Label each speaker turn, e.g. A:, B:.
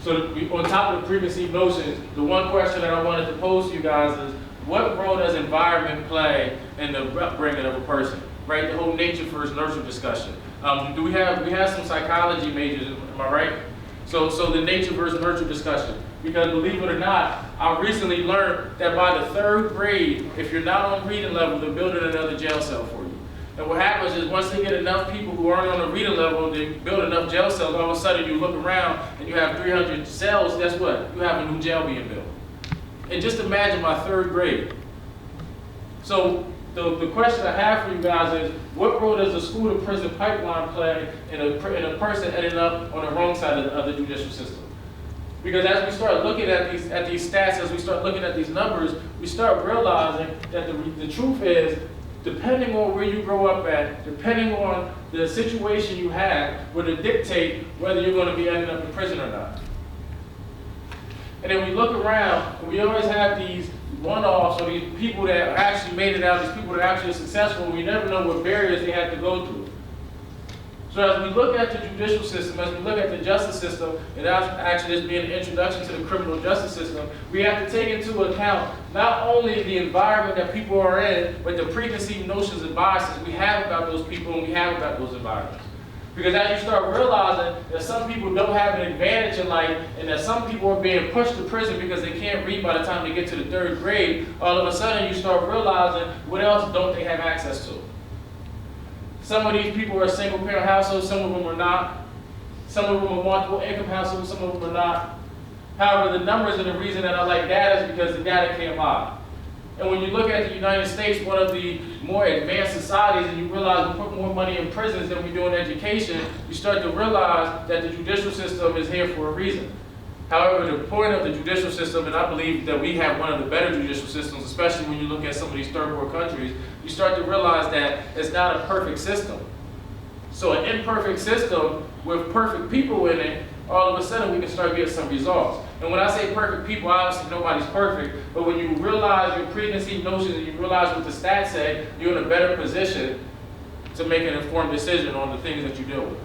A: So on top of the preconceived notions, the one question that I wanted to pose to you guys is, what role does environment play in the upbringing of a person? Right, the whole nature versus nurture discussion. We have some psychology majors, am I right? So the nature versus nurture discussion. Because believe it or not, I recently learned that by the 3rd grade, if you're not on reading level, they're building another jail cell for you. And what happens is once they get enough people who aren't on the reading level, they build enough jail cells, all of a sudden you look around and you have 300 cells, guess what? You have a new jail being built. And just imagine my 3rd grade. So the question I have for you guys is, what role does the school to prison pipeline play in a person ending up on the wrong side of the judicial system? Because as we start looking at these stats, as we start looking at these numbers, we start realizing that the truth is, depending on where you grow up at, depending on the situation you have, will dictate whether you're going to be ending up in prison or not. And then we look around, and we always have these one-offs, or these people that actually made it out, these people that are actually successful, and we never know what barriers they have to go through. So as we look at the judicial system, as we look at the justice system, and actually this being an introduction to the criminal justice system, we have to take into account not only the environment that people are in, but the preconceived notions and biases we have about those people and we have about those environments. Because as you start realizing that some people don't have an advantage in life, and that some people are being pushed to prison because they can't read by the time they get to the 3rd grade, all of a sudden you start realizing what else don't they have access to. Some of these people are single parent households, some of them are not. Some of them are multiple income households, some of them are not. However, the numbers and the reason that I like data is because the data can't lie. And when you look at the United States, one of the more advanced societies, and you realize we put more money in prisons than we do in education, you start to realize that the judicial system is here for a reason. However, the point of the judicial system, and I believe that we have one of the better judicial systems, especially when you look at some of these 3rd world countries, you start to realize that it's not a perfect system. So an imperfect system with perfect people in it, all of a sudden we can start getting some results. And when I say perfect people, obviously nobody's perfect, but when you realize your preconceived notions and you realize what the stats say, you're in a better position to make an informed decision on the things that you deal with.